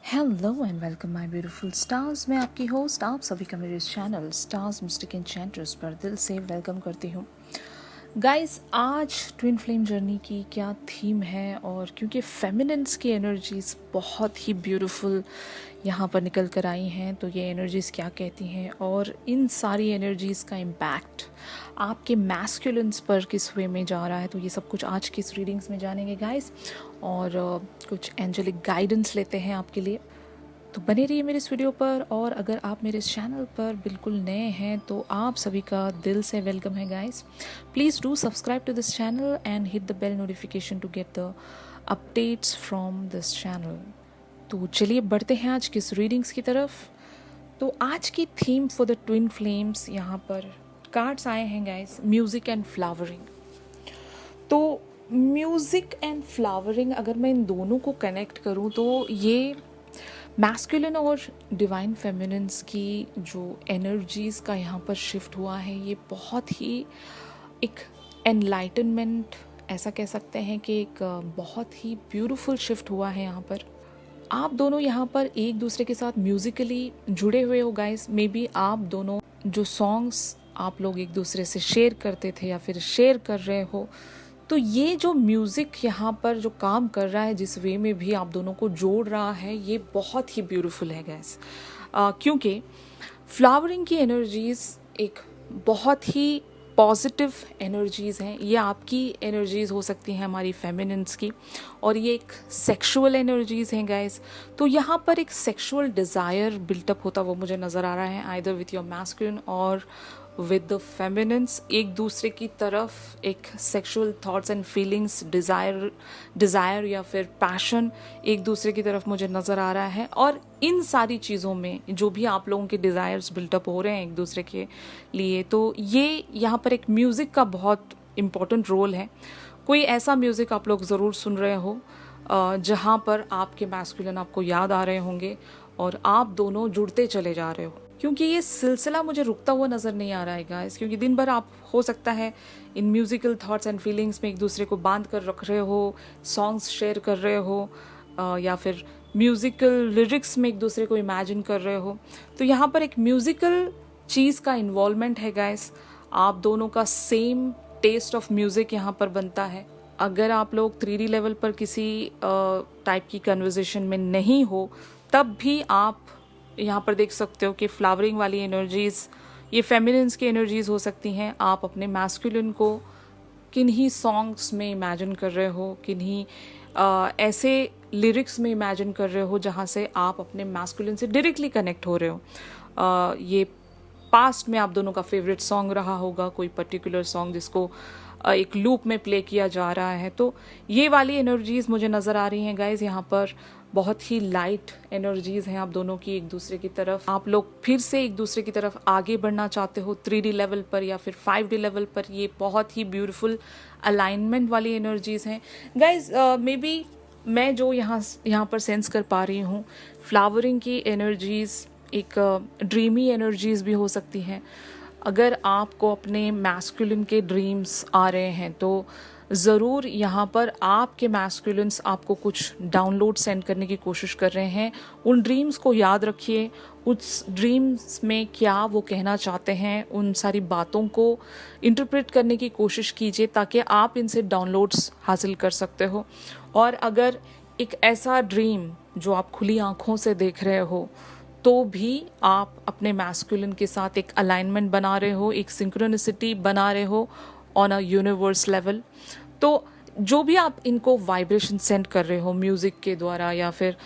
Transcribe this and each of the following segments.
Hello and welcome my beautiful stars. मैं आपकी host, आप सभी का मेरे इस चैनल स्टार्स मिस्टिक एन्चेंट्रेस पर दिल से वेलकम करती हूँ। गाइस, आज ट्विन फ्लेम जर्नी की क्या थीम है, और क्योंकि फेमिनिन्स की एनर्जीज बहुत ही ब्यूटीफुल यहाँ पर निकल कर आई हैं, तो ये एनर्जीज़ क्या कहती हैं और इन सारी एनर्जीज़ का इम्पैक्ट आपके मैस्कुलिन्स पर किस वे में जा रहा है, तो ये सब कुछ आज की इस रीडिंग्स में जानेंगे गाइस। और कुछ एंजेलिक गाइडेंस लेते हैं आपके लिए, तो बने रहिए मेरे इस वीडियो पर। और अगर आप मेरे इस चैनल पर बिल्कुल नए हैं तो आप सभी का दिल से वेलकम है guys. Please do subscribe to this channel and hit the bell notification to get the updates from this channel. तो चलिए बढ़ते हैं आज की इस रीडिंग्स की तरफ। तो आज की theme for the twin flames, यहाँ पर कार्ड्स आए हैं गाइस, म्यूज़िक एंड फ्लावरिंग। तो म्यूज़िक एंड फ्लावरिंग, अगर मैं इन दोनों को कनेक्ट करूँ तो ये मैस्कुलिन और डिवाइन फेमिनिन्स की जो एनर्जीज़ का यहाँ पर शिफ्ट हुआ है, ये बहुत ही एक एनलाइटनमेंट, ऐसा कह सकते हैं कि एक बहुत ही ब्यूटीफुल शिफ्ट हुआ है यहाँ पर। आप दोनों यहाँ पर एक दूसरे के साथ म्यूज़िकली जुड़े हुए हो गाइस। मे बी आप दोनों जो सॉन्ग्स आप लोग एक दूसरे से शेयर करते थे या फिर शेयर कर रहे हो, तो ये जो म्यूज़िक यहाँ पर जो काम कर रहा है, जिस वे में भी आप दोनों को जोड़ रहा है, ये बहुत ही ब्यूटीफुल है गैस। क्योंकि फ्लावरिंग की एनर्जीज़ एक बहुत ही पॉजिटिव एनर्जीज़ हैं। ये आपकी एनर्जीज़ हो सकती हैं, हमारी फेमिनिन्स की, और ये एक सेक्सुअल एनर्जीज़ हैं गाइस। तो यहाँ पर एक सेक्सुअल डिज़ायर बिल्टअप होता वो मुझे नज़र आ रहा है, आइदर विथ योर मैस्कुलिन और विद द फेमिनिन्स। एक दूसरे की तरफ एक sexual thoughts and feelings, desire या फिर पैशन एक दूसरे की तरफ मुझे नज़र आ रहा है। और इन सारी चीज़ों में जो भी आप लोगों के डिज़ायर्स बिल्टअप हो रहे हैं एक दूसरे के लिए, तो ये यहाँ पर एक म्यूज़िक का बहुत इम्पोर्टेंट रोल है। कोई ऐसा म्यूज़िक आप लोग ज़रूर सुन रहे हो जहाँ पर आपके मैस्कुलिन आपको याद आ रहे होंगे और आप दोनों जुड़ते चले जा रहे हो, क्योंकि ये सिलसिला मुझे रुकता हुआ नज़र नहीं आ रहा है गाइस। क्योंकि दिन भर आप हो सकता है इन म्यूज़िकल थॉट्स एंड फीलिंग्स में एक दूसरे को बांध कर रख रहे हो, सॉन्ग्स शेयर कर रहे हो, या फिर म्यूज़िकल लिरिक्स में एक दूसरे को इमेजिन कर रहे हो। तो यहाँ पर एक म्यूज़िकल चीज़ का इन्वॉल्वमेंट है गाइस। आप दोनों का सेम टेस्ट ऑफ म्यूज़िक यहाँ पर बनता है। अगर आप लोग 3D लेवल पर किसी टाइप की कन्वर्सेशन में नहीं हो, तब भी आप यहाँ पर देख सकते हो कि फ्लावरिंग वाली एनर्जीज़ ये फेमिनिन्स की एनर्जीज़ हो सकती हैं। आप अपने मैस्कुलिन को किन्हीं सॉन्ग्स में इमेजिन कर रहे हो, किन्हीं ऐसे लिरिक्स में इमेजिन कर रहे हो जहाँ से आप अपने मैस्कुलिन से डायरेक्टली कनेक्ट हो रहे हो। ये पास्ट में आप दोनों का फेवरेट सॉन्ग रहा होगा, कोई पर्टिकुलर सॉन्ग जिसको एक लूप में प्ले किया जा रहा है। तो ये वाली एनर्जीज़ मुझे नज़र आ रही हैं गाइज। यहाँ पर बहुत ही लाइट एनर्जीज़ हैं आप दोनों की एक दूसरे की तरफ। आप लोग फिर से एक दूसरे की तरफ आगे बढ़ना चाहते हो 3D लेवल पर या फिर 5D लेवल पर। ये बहुत ही ब्यूटीफुल अलाइनमेंट वाली एनर्जीज़ हैं गाइज। मे बी मैं जो यहाँ पर सेंस कर पा रही हूँ, फ्लावरिंग की एनर्जीज़ एक ड्रीमी एनर्जीज़ भी हो सकती हैं। अगर आपको अपने मैस्कुलिन के ड्रीम्स आ रहे हैं तो ज़रूर यहाँ पर आपके मैस्कुलिन्स आपको कुछ डाउनलोड सेंड करने की कोशिश कर रहे हैं। उन ड्रीम्स को याद रखिए, उस ड्रीम्स में क्या वो कहना चाहते हैं, उन सारी बातों को इंटरप्रेट करने की कोशिश कीजिए ताकि आप इनसे डाउनलोड्स हासिल कर सकते हो। और अगर एक ऐसा ड्रीम जो आप खुली आँखों से देख रहे हो, तो भी आप अपने मैस्कुलिन के साथ एक अलाइनमेंट बना रहे हो, एक सिंक्रोनिसिटी बना रहे हो ऑन अ यूनिवर्स लेवल। तो जो भी आप इनको वाइब्रेशन सेंड कर रहे हो म्यूज़िक के द्वारा या फिर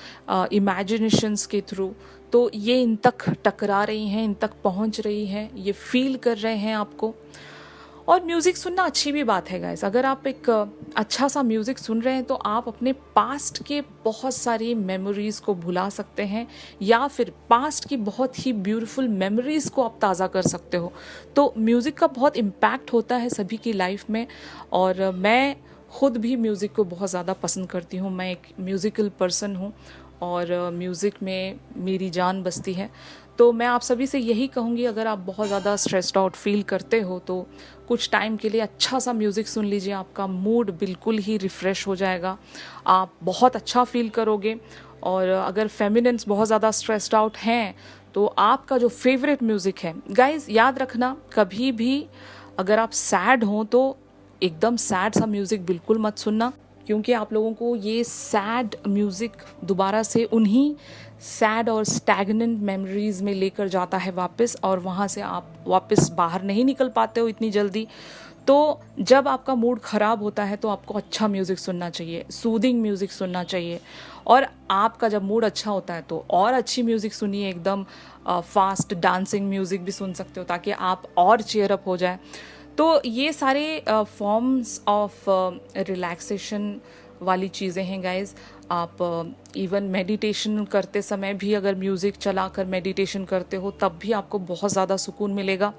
इमेजिनेशंस के थ्रू, तो ये इन तक टकरा रही हैं, इन तक पहुंच रही हैं, ये फील कर रहे हैं आपको। और म्यूज़िक सुनना अच्छी भी बात है गाइस। अगर आप एक अच्छा सा म्यूज़िक सुन रहे हैं तो आप अपने पास्ट के बहुत सारी मेमोरीज़ को भुला सकते हैं, या फिर पास्ट की बहुत ही ब्यूटीफुल मेमोरीज़ को आप ताज़ा कर सकते हो। तो म्यूज़िक का बहुत इम्पैक्ट होता है सभी की लाइफ में, और मैं खुद भी म्यूज़िक को बहुत ज़्यादा पसंद करती हूँ। मैं एक म्यूज़िकल पर्सन हूँ और म्यूज़िक में मेरी जान बसती है। तो मैं आप सभी से यही कहूँगी, अगर आप बहुत ज़्यादा स्ट्रेस्ड आउट फील करते हो तो कुछ टाइम के लिए अच्छा सा म्यूज़िक सुन लीजिए, आपका मूड बिल्कुल ही रिफ़्रेश हो जाएगा, आप बहुत अच्छा फील करोगे। और अगर फेमिनिन्स बहुत ज़्यादा स्ट्रेस्ड आउट हैं तो आपका जो फेवरेट म्यूज़िक है, गाइज याद रखना, कभी भी अगर आप सैड हों तो एकदम सैड सा म्यूज़िक बिल्कुल मत सुनना, क्योंकि आप लोगों को ये सैड म्यूज़िक दोबारा से उन्हीं सैड और स्टैग्नेंट मेमोरीज़ में लेकर जाता है वापस, और वहाँ से आप वापस बाहर नहीं निकल पाते हो इतनी जल्दी। तो जब आपका मूड ख़राब होता है तो आपको अच्छा म्यूज़िक सुनना चाहिए, सूदिंग म्यूज़िक सुनना चाहिए। और आपका जब मूड अच्छा होता है तो और अच्छी म्यूज़िक सुनिए, एकदम फास्ट डांसिंग म्यूज़िक भी सुन सकते हो ताकि आप और चेयर अप हो जाए। तो ये सारे फॉर्म्स ऑफ रिलैक्सेशन वाली चीज़ें हैं गाइज। आप इवन मेडिटेशन करते समय भी अगर म्यूज़िक चलाकर मेडिटेशन करते हो तब भी आपको बहुत ज़्यादा सुकून मिलेगा।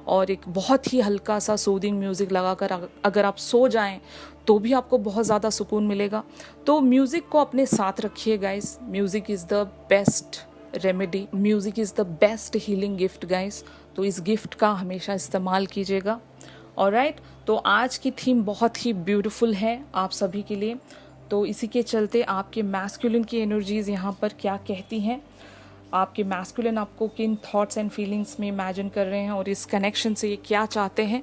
और एक बहुत ही हल्का सा सूदिंग म्यूज़िक लगाकर अगर आप सो जाएं तो भी आपको बहुत ज़्यादा सुकून मिलेगा। तो म्यूज़िक को अपने साथ रखिए guys, music is the best remedy, music is the best healing gift guys. तो इस गिफ्ट का हमेशा इस्तेमाल कीजिएगा। ऑलराइट, तो आज की थीम बहुत ही ब्यूटीफुल है आप सभी के लिए। तो इसी के चलते आपके मैस्कुलिन की एनर्जीज़ यहाँ पर क्या कहती हैं, आपके मैस्कुलिन आपको किन थॉट्स एंड फीलिंग्स में इमेजिन कर रहे हैं और इस कनेक्शन से ये क्या चाहते हैं।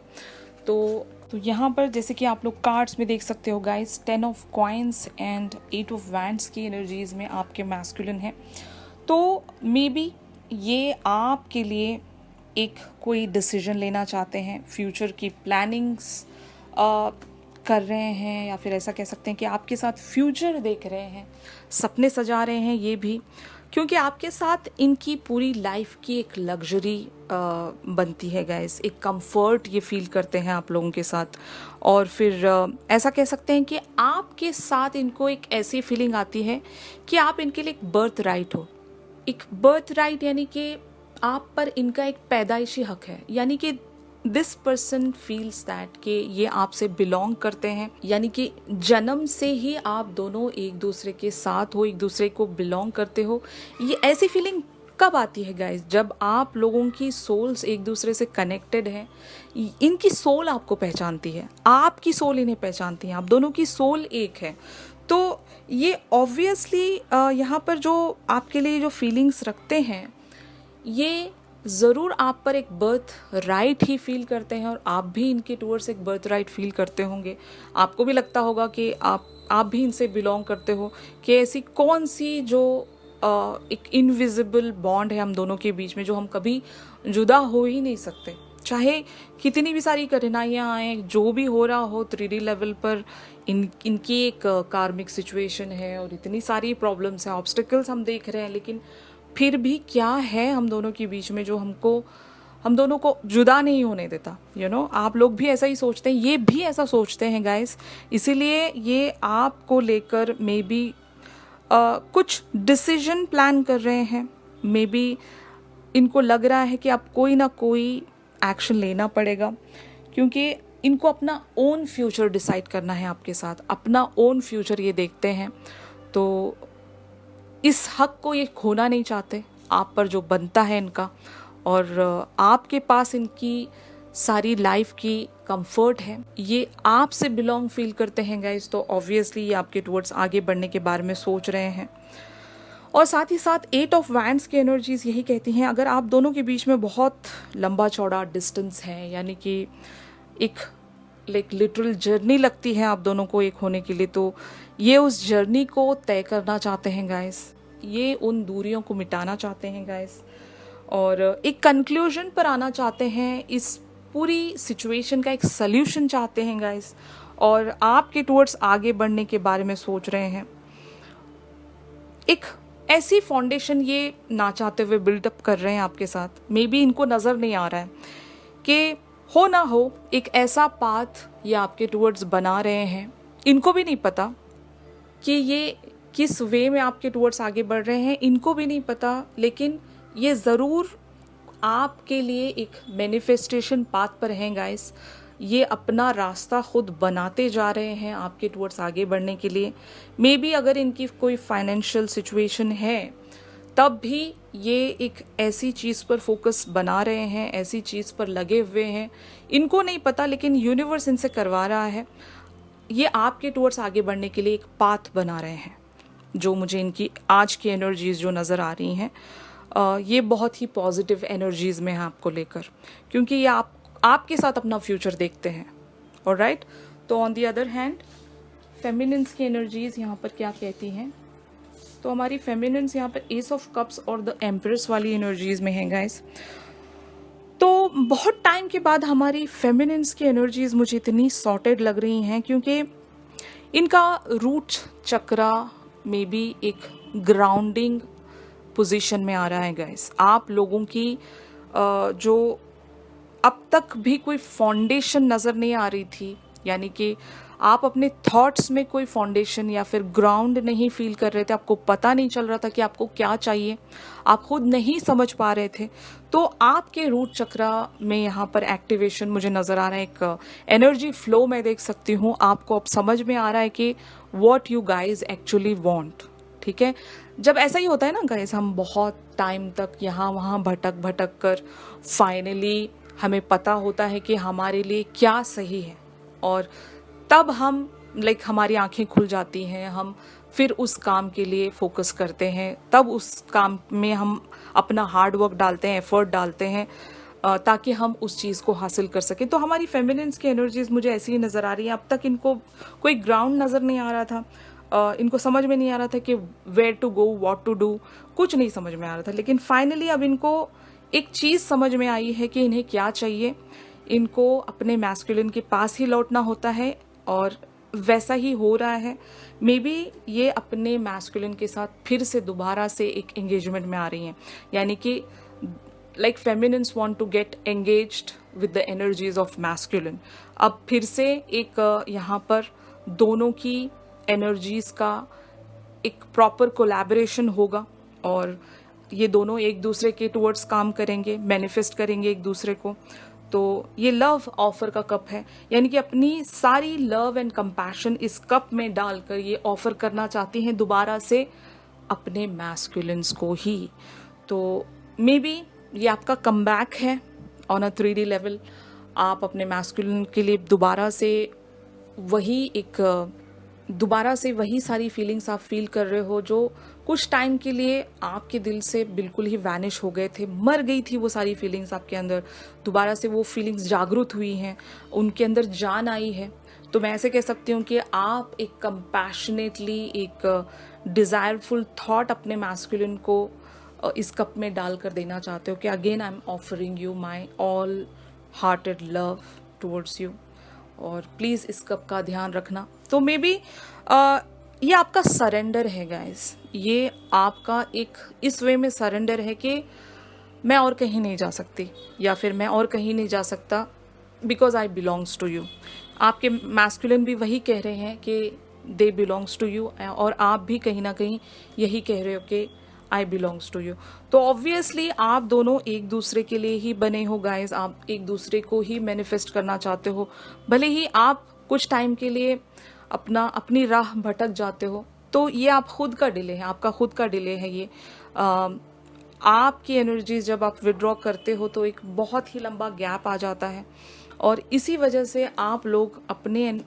तो यहाँ पर जैसे कि आप लोग कार्ड्स में देख सकते हो guys, 10 of coins and 8 of wands की एनर्जीज़ में आपके मैस्कुलिन है। तो मे बी ये आपके लिए एक कोई डिसीजन लेना चाहते हैं, फ्यूचर की प्लानिंग्स कर रहे हैं, या फिर ऐसा कह सकते हैं कि आपके साथ फ्यूचर देख रहे हैं, सपने सजा रहे हैं ये भी, क्योंकि आपके साथ इनकी पूरी लाइफ की एक लग्जरी बनती है गाइस, एक कंफर्ट ये फील करते हैं आप लोगों के साथ। और फिर ऐसा कह सकते हैं कि आपके साथ इनको एक ऐसी फीलिंग आती है कि आप इनके लिए एक बर्थ राइट हो। एक बर्थ राइट यानी कि आप पर इनका एक पैदाइशी हक है, यानी कि दिस पर्सन फील्स दैट कि ये आपसे बिलोंग करते हैं, यानी कि जन्म से ही आप दोनों एक दूसरे के साथ हो, एक दूसरे को बिलोंग करते हो। ये ऐसी फीलिंग कब आती है गाइस, जब आप लोगों की सोल्स एक दूसरे से कनेक्टेड है, इनकी सोल आपको पहचानती है, आपकी सोल इन्हें पहचानती है, आप दोनों की सोल एक है। तो ये ऑब्वियसली यहाँ पर जो आपके लिए जो फीलिंग्स रखते हैं, ये ज़रूर आप पर एक बर्थ राइट ही फील करते हैं, और आप भी इनके टूवर्ड्स एक बर्थ राइट फील करते होंगे। आपको भी लगता होगा कि आप भी इनसे बिलोंग करते हो, कि ऐसी कौन सी जो एक इनविजिबल बॉन्ड है हम दोनों के बीच में, जो हम कभी जुदा हो ही नहीं सकते, चाहे कितनी भी सारी कठिनाइयाँ आए, जो भी हो रहा हो 3D लेवल पर। इनकी एक कार्मिक सिचुएशन है और इतनी सारी प्रॉब्लम्स हैं, ऑब्स्टिकल्स हम देख रहे हैं, लेकिन फिर भी क्या है हम दोनों के बीच में जो हम दोनों को जुदा नहीं होने देता। आप लोग भी ऐसा ही सोचते हैं, ये भी ऐसा सोचते हैं गाइस, इसीलिए ये आपको लेकर मे बी कुछ डिसीजन प्लान कर रहे हैं। मे बी इनको लग रहा है कि अब कोई ना कोई एक्शन लेना पड़ेगा, क्योंकि इनको अपना ओन फ्यूचर डिसाइड करना है आपके साथ, अपना ओन फ्यूचर ये देखते हैं। तो इस हक को ये खोना नहीं चाहते, आप पर जो बनता है इनका, और आपके पास इनकी सारी लाइफ की कंफर्ट है, ये आपसे बिलोंग फील करते हैं गाइस। तो ऑब्वियसली ये आपके टुवर्ड्स आगे बढ़ने के बारे में सोच रहे हैं। और साथ ही साथ 8 ऑफ वैंड्स की एनर्जीज यही कहती हैं, अगर आप दोनों के बीच में बहुत लंबा चौड़ा डिस्टेंस है, यानी कि एक लिटरल जर्नी लगती है आप दोनों को एक होने के लिए, तो ये उस जर्नी को तय करना चाहते हैं गाइस, ये उन दूरियों को मिटाना चाहते हैं गाइस, और एक कंक्लूजन पर आना चाहते हैं, इस पूरी सिचुएशन का एक सल्यूशन चाहते हैं गाइस, और आपके टुवर्ड्स आगे बढ़ने के बारे में सोच रहे हैं। एक ऐसी फाउंडेशन ये ना चाहते हुए बिल्डअप कर रहे हैं आपके साथ। मे बी इनको नज़र नहीं आ रहा है कि हो ना हो एक ऐसा पाथ ये आपके टुवर्ड्स बना रहे हैं, इनको भी नहीं पता कि ये किस वे में आपके टुवर्ड्स आगे बढ़ रहे हैं, इनको भी नहीं पता, लेकिन ये ज़रूर आपके लिए एक मैनिफेस्टेशन पाथ पर हैं गाइस। ये अपना रास्ता खुद बनाते जा रहे हैं आपके टुवर्ड्स आगे बढ़ने के लिए। मे बी अगर इनकी कोई फाइनेंशियल सिचुएशन है तब भी ये एक ऐसी चीज़ पर फोकस बना रहे हैं, ऐसी चीज़ पर लगे हुए हैं, इनको नहीं पता लेकिन यूनिवर्स इनसे करवा रहा है। ये आपके टुवर्ड्स आगे बढ़ने के लिए एक पाथ बना रहे हैं। जो मुझे इनकी आज की एनर्जीज जो नज़र आ रही हैं, ये बहुत ही पॉजिटिव एनर्जीज में हैं आपको लेकर, क्योंकि ये आपके साथ अपना फ्यूचर देखते हैं। ऑलराइट, तो on the other hand feminines की एनर्जीज यहाँ पर क्या कहती हैं? तो हमारी फेमिनिन्स यहाँ पर एस ऑफ कप्स और द एम्प्रेस वाली एनर्जीज में हैं गाइस। तो बहुत टाइम के बाद हमारी फेमिनिन्स की एनर्जीज मुझे इतनी सॉर्टेड लग रही हैं, क्योंकि इनका रूट चक्रा में भी एक ग्राउंडिंग पोजीशन में आ रहा है गाइस। आप लोगों की जो अब तक भी कोई फाउंडेशन नज़र नहीं आ रही थी, यानी कि आप अपने थॉट्स में कोई फाउंडेशन या फिर ग्राउंड नहीं फील कर रहे थे, आपको पता नहीं चल रहा था कि आपको क्या चाहिए, आप खुद नहीं समझ पा रहे थे, तो आपके रूट चक्रा में यहाँ पर एक्टिवेशन मुझे नज़र आ रहा है। एक एनर्जी फ्लो मैं देख सकती हूँ। आपको अब समझ में आ रहा है कि what you guys actually want. ठीक है, जब ऐसा ही होता है ना गाइज, हम बहुत टाइम तक यहाँ वहाँ भटक भटक कर फाइनली हमें पता होता है कि हमारे लिए क्या सही है, और तब हम हमारी आंखें खुल जाती हैं, हम फिर उस काम के लिए फोकस करते हैं, तब उस काम में हम अपना हार्ड वर्क डालते हैं, एफर्ट डालते हैं, ताकि हम उस चीज़ को हासिल कर सकें। तो हमारी फेमिनिन्स की एनर्जीज मुझे ऐसी ही नज़र आ रही है। अब तक इनको कोई ग्राउंड नज़र नहीं आ रहा था, इनको समझ में नहीं आ रहा था कि where to go, what to do, कुछ नहीं समझ में आ रहा था, लेकिन फाइनली अब इनको एक चीज़ समझ में आई है कि इन्हें क्या चाहिए। इनको अपने मैस्कुलिन के पास ही लौटना होता है, और वैसा ही हो रहा है। मे बी ये अपने मैस्कुलिन के साथ फिर से दोबारा से एक एंगेजमेंट में आ रही हैं, यानी कि feminines want to get engaged with the energies of masculine. अब फिर से एक यहाँ पर दोनों की एनर्जीज का एक प्रॉपर कोलैबोरेशन होगा, और ये दोनों एक दूसरे के टुवर्ड्स काम करेंगे, मैनिफेस्ट करेंगे एक दूसरे को। तो ये लव ऑफर का कप है, यानी कि अपनी सारी लव एंड कंपैशन इस कप में डालकर ये ऑफर करना चाहती हैं दोबारा से अपने मैस्कुलिन्स को ही। तो मे बी ये आपका कमबैक है ऑन अ 3D लेवल। आप अपने मैस्कुलिन के लिए दोबारा से वही सारी फीलिंग्स आप फील कर रहे हो जो कुछ टाइम के लिए आपके दिल से बिल्कुल ही वैनिश हो गए थे, मर गई थी वो सारी फीलिंग्स आपके अंदर। दोबारा से वो फीलिंग्स जागृत हुई हैं, उनके अंदर जान आई है। तो मैं ऐसे कह सकती हूँ कि आप एक कंपैशनेटली, एक डिज़ायरफुल थॉट अपने मैस्कुलिन को इस कप में डालकर देना चाहते हो कि again I am offering you my all hearted love towards you, और प्लीज़ इस कप का ध्यान रखना। तो मे बी ये आपका सरेंडर है गाइस, ये आपका एक इस वे में सरेंडर है कि मैं और कहीं नहीं जा सकती, या फिर मैं और कहीं नहीं जा सकता because I belongs to you. आपके मैस्कुलिन भी वही कह रहे हैं कि दे बिलोंग्स टू यू, और आप भी कहीं ना कहीं यही कह रहे हो कि आई बिलोंग्स टू यू। तो ऑब्वियसली आप दोनों एक दूसरे के लिए ही बने हो गाइज, आप एक दूसरे को ही मैनिफेस्ट करना चाहते हो। भले ही आप कुछ टाइम के लिए अपनी राह भटक जाते हो, तो ये आप खुद का डिले है, आपका खुद का डिले है ये। आपकी एनर्जीज जब आप विड्रॉ करते हो तो एक बहुत ही लंबा गैप आ जाता है, और इसी वजह से आप लोग अपने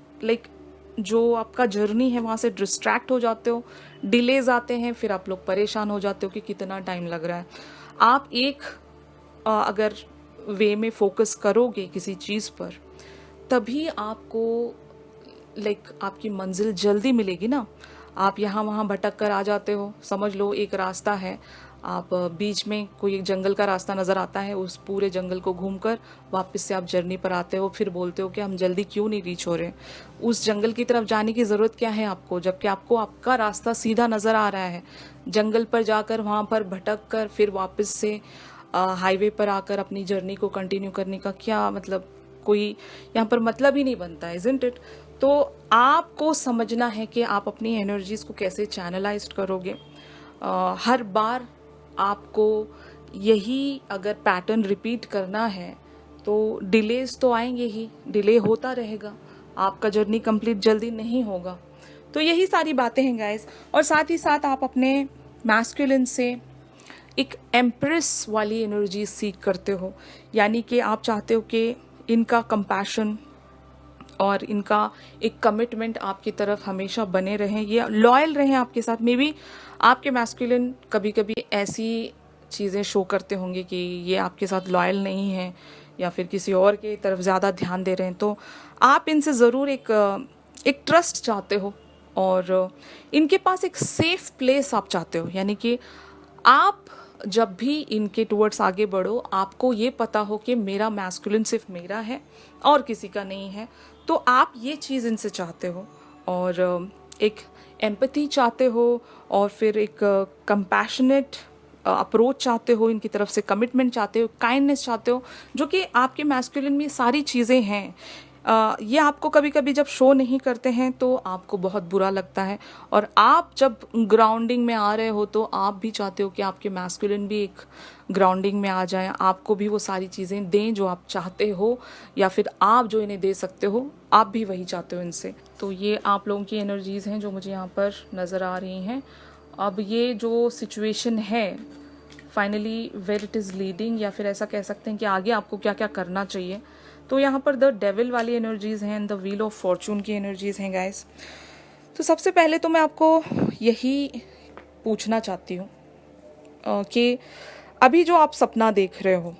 जो आपका जर्नी है वहाँ से डिस्ट्रैक्ट हो जाते हो, डिलेज आते हैं, फिर आप लोग परेशान हो जाते हो कि कितना टाइम लग रहा है। आप एक अगर वे में फोकस करोगे किसी चीज़ पर, तभी आपको आपकी मंजिल जल्दी मिलेगी ना। आप यहाँ वहाँ भटक कर आ जाते हो। समझ लो एक रास्ता है, आप बीच में कोई एक जंगल का रास्ता नज़र आता है, उस पूरे जंगल को घूमकर वापस से आप जर्नी पर आते हो, फिर बोलते हो कि हम जल्दी क्यों नहीं रीच हो रहे। उस जंगल की तरफ जाने की ज़रूरत क्या है आपको, जबकि आपको आपका रास्ता सीधा नज़र आ रहा है। जंगल पर जाकर वहाँ पर भटक कर फिर वापस से हाईवे पर आकर अपनी जर्नी को कंटिन्यू करने का क्या मतलब, कोई यहाँ पर मतलब ही नहीं बनता है, इज़न्ट इट। तो आपको समझना है कि आप अपनी एनर्जीज़ को कैसे चैनलाइज करोगे। हर बार आपको यही अगर पैटर्न रिपीट करना है, तो तो डिलेज तो आएंगे ही, डिले होता रहेगा, आपका जर्नी कंप्लीट जल्दी नहीं होगा। तो यही सारी बातें हैं गाइस। और साथ ही साथ आप अपने मैस्कुलिन से एक एम्प्रेस वाली एनर्जी सीख करते हो, यानी कि आप चाहते हो कि इनका कंपैशन और इनका एक कमिटमेंट आपकी तरफ हमेशा बने रहें, ये लॉयल रहें आपके साथ। मे बी आपके मैस्कुलिन कभी कभी ऐसी चीज़ें शो करते होंगे कि ये आपके साथ लॉयल नहीं है या फिर किसी और के तरफ ज़्यादा ध्यान दे रहे हैं, तो आप इनसे ज़रूर एक ट्रस्ट चाहते हो और इनके पास एक सेफ प्लेस आप चाहते हो, यानी कि आप जब भी इनके टुवर्ड्स आगे बढ़ो आपको ये पता हो कि मेरा मैस्कुलिन सिर्फ मेरा है और किसी का नहीं है। तो आप ये चीज़ इनसे चाहते हो और एक एम्पैथी चाहते हो और फिर एक कंपैशनेट अप्रोच चाहते हो, इनकी तरफ से कमिटमेंट चाहते हो, काइंडनेस चाहते हो, जो कि आपके मैस्कुलिन में सारी चीज़ें हैं। ये आपको कभी कभी जब शो नहीं करते हैं तो आपको बहुत बुरा लगता है, और आप जब ग्राउंडिंग में आ रहे हो तो आप भी चाहते हो कि आपके मैस्कुलिन भी एक ग्राउंडिंग में आ जाए, आपको भी वो सारी चीज़ें दें जो आप चाहते हो, या फिर आप जो इन्हें दे सकते हो आप भी वही चाहते हो इनसे। तो ये आप लोगों की एनर्जीज़ हैं जो मुझे यहाँ पर नज़र आ रही हैं। अब ये जो सिचुएशन है finally where it is leading, या फिर ऐसा कह सकते हैं कि आगे आपको क्या क्या करना चाहिए, तो यहाँ पर द डेविल वाली एनर्जीज़ हैं, द व्हील ऑफ फॉर्चून की एनर्जीज़ हैं गाइस। तो सबसे पहले तो मैं आपको यही पूछना चाहती हूँ कि अभी जो आप सपना देख रहे हो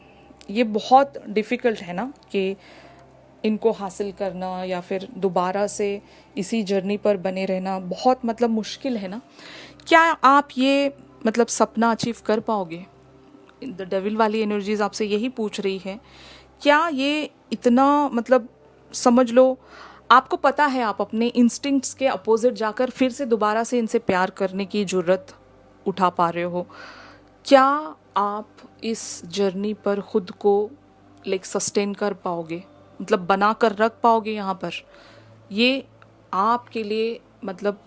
ये बहुत डिफ़िकल्ट है ना, कि इनको हासिल करना या फिर दोबारा से इसी जर्नी पर बने रहना बहुत मतलब मुश्किल है ना। क्या आप ये मतलब सपना अचीव कर पाओगे? द डेविल वाली एनर्जीज आपसे यही पूछ रही है, क्या ये इतना मतलब समझ लो आपको पता है आप अपने इंस्टिंक्ट्स के अपोजिट जाकर फिर से दोबारा से इनसे प्यार करने की जुर्रत उठा पा रहे हो? क्या आप इस जर्नी पर खुद को सस्टेन कर पाओगे, मतलब बना कर रख पाओगे यहाँ पर? ये आपके लिए मतलब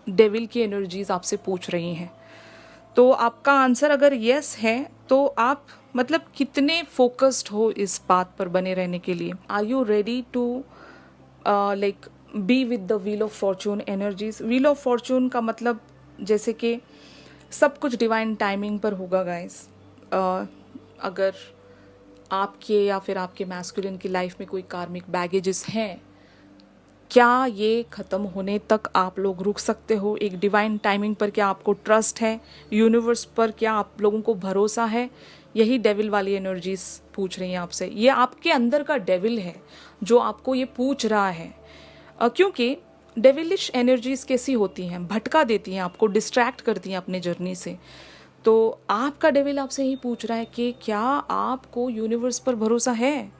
डेविल की एनर्जीज आपसे पूछ रही हैं। तो आपका आंसर अगर यस है तो आप मतलब कितने फोकस्ड हो इस बात पर बने रहने के लिए? Are you ready to be with the wheel of fortune energies? Wheel of fortune का मतलब जैसे कि सब कुछ डिवाइन टाइमिंग पर होगा गाइस। अगर आपके या फिर आपके मैस्कुलिन की लाइफ में कोई कार्मिक बैगेजेस हैं, क्या ये ख़त्म होने तक आप लोग रुक सकते हो एक डिवाइन टाइमिंग पर? क्या आपको ट्रस्ट है यूनिवर्स पर? क्या आप लोगों को भरोसा है? यही डेविल वाली एनर्जीज पूछ रही हैं आपसे। ये आपके अंदर का डेविल है जो आपको ये पूछ रहा है, क्योंकि डेविलिश एनर्जीज कैसी होती हैं, भटका देती हैं, आपको डिस्ट्रैक्ट करती हैं अपने जर्नी से। तो आपका डेविल आपसे यही पूछ रहा है कि क्या आपको यूनिवर्स पर भरोसा है?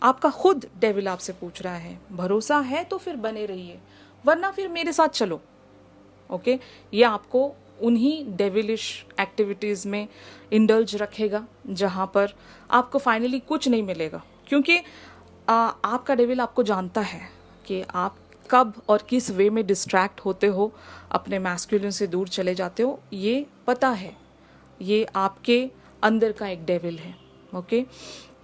आपका खुद डेविल आपसे पूछ रहा है, भरोसा है तो फिर बने रहिए, वरना फिर मेरे साथ चलो। ओके, ये आपको उन्हीं डेविलिश एक्टिविटीज़ में इंडल्ज रखेगा जहाँ पर आपको फाइनली कुछ नहीं मिलेगा, क्योंकि आपका डेविल आपको जानता है कि आप कब और किस वे में डिस्ट्रैक्ट होते हो, अपने मैस्कुलिन से दूर चले जाते हो, ये पता है। ये आपके अंदर का एक डेविल है। ओके,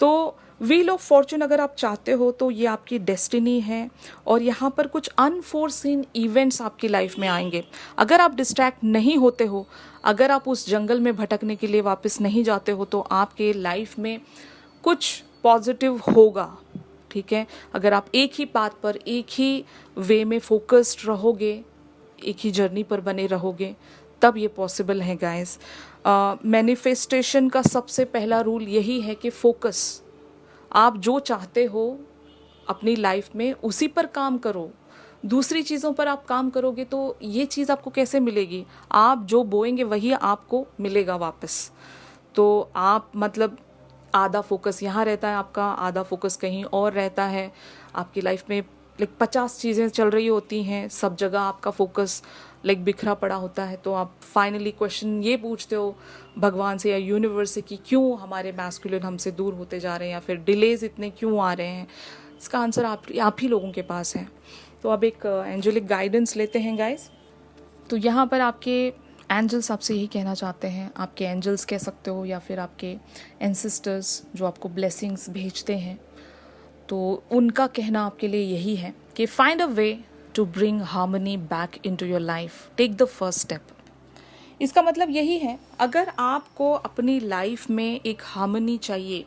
तो व्हील ऑफ फॉर्चून अगर आप चाहते हो तो ये आपकी डेस्टिनी है, और यहाँ पर कुछ अनफोर्सीन इवेंट्स आपकी लाइफ में आएंगे। अगर आप डिस्ट्रैक्ट नहीं होते हो, अगर आप उस जंगल में भटकने के लिए वापस नहीं जाते हो, तो आपके लाइफ में कुछ पॉजिटिव होगा। ठीक है, अगर आप एक ही बात पर एक ही वे में फोकस्ड रहोगे, एक ही जर्नी पर बने रहोगे, तब ये पॉसिबल है गाइस। मैनिफेस्टेशन का सबसे पहला रूल यही है कि फोकस। आप जो चाहते हो अपनी लाइफ में उसी पर काम करो। दूसरी चीज़ों पर आप काम करोगे तो ये चीज़ आपको कैसे मिलेगी? आप जो बोएंगे वही आपको मिलेगा वापस। तो आप मतलब आधा फोकस यहाँ रहता है आपका, आधा फोकस कहीं और रहता है। आपकी लाइफ में 50 चीज़ें चल रही होती हैं, सब जगह आपका फोकस बिखरा पड़ा होता है। तो आप फाइनली क्वेश्चन ये पूछते हो भगवान से या यूनिवर्स से कि क्यों हमारे मैस्कुलिन हमसे दूर होते जा रहे हैं, या फिर डिलेज इतने क्यों आ रहे हैं? इसका आंसर आप ही लोगों के पास है। तो अब एक एंजेलिक गाइडेंस लेते हैं गाइस। तो यहाँ पर आपके एंजल्स आपसे यही कहना चाहते हैं, आपके एंजल्स कह सकते हो या फिर आपके एंसेस्टर्स जो आपको ब्लेसिंग्स भेजते हैं, तो उनका कहना आपके लिए यही है कि find a way to bring harmony back into your life, take the first step. इसका मतलब यही है, अगर आपको अपनी लाइफ में एक हार्मनी चाहिए,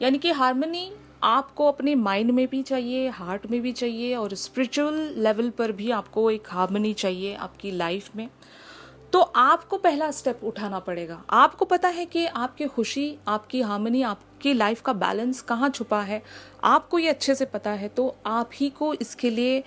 यानी कि हार्मनी आपको अपने माइंड में भी चाहिए, हार्ट में भी चाहिए, और स्पिरिचुअल लेवल पर भी आपको एक हार्मनी चाहिए आपकी लाइफ में, तो आपको पहला स्टेप उठाना पड़ेगा। आपको पता है कि आपकी खुशी, आपकी हार्मनी, आपकी लाइफ का बैलेंस कहाँ छुपा है, आपको ये अच्छे से पता है, तो आप ही को इसके लिए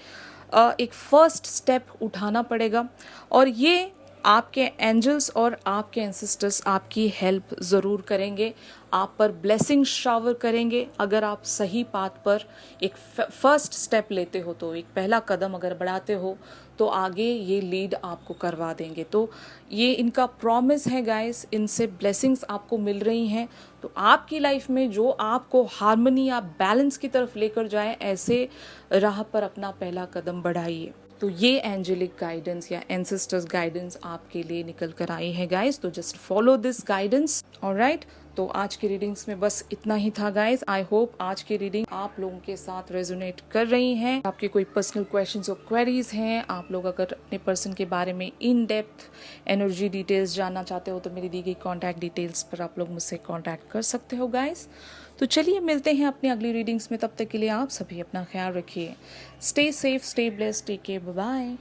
एक फर्स्ट स्टेप उठाना पड़ेगा। और ये आपके एंजल्स और आपके एंसेस्टर्स आपकी हेल्प ज़रूर करेंगे, आप पर ब्लेसिंग शावर करेंगे। अगर आप सही पाथ पर एक फर्स्ट स्टेप लेते हो, तो एक पहला कदम अगर बढ़ाते हो, तो आगे ये लीड आपको करवा देंगे। तो ये इनका प्रॉमिस है गाइस, इनसे ब्लेसिंग्स आपको मिल रही हैं। तो आपकी लाइफ में जो आपको हार्मनी या बैलेंस की तरफ लेकर जाए, ऐसे राह पर अपना पहला कदम बढ़ाइए। तो ये एंजेलिक गाइडेंस या एंसेस्टर्स गाइडेंस आपके लिए निकल कर आई है गाइस, तो just follow this guidance. Alright, तो आज की रीडिंग्स में बस इतना ही था गाइस। आई होप आज की रीडिंग आप लोगों के साथ रेजोनेट कर रही हैं। आपके कोई पर्सनल क्वेश्चंस और क्वेरीज हैं, आप लोग अगर अपने पर्सन के बारे में इन डेप्थ एनर्जी डिटेल्स जानना चाहते हो, तो मेरी दी गई कॉन्टैक्ट डिटेल्स पर आप लोग मुझसे कॉन्टैक्ट कर सकते हो गाइस। तो चलिए मिलते हैं अपनी अगली रीडिंग्स में, तब तक के लिए आप सभी अपना ख्याल रखिए। Stay safe, stay blessed, take care, bye bye.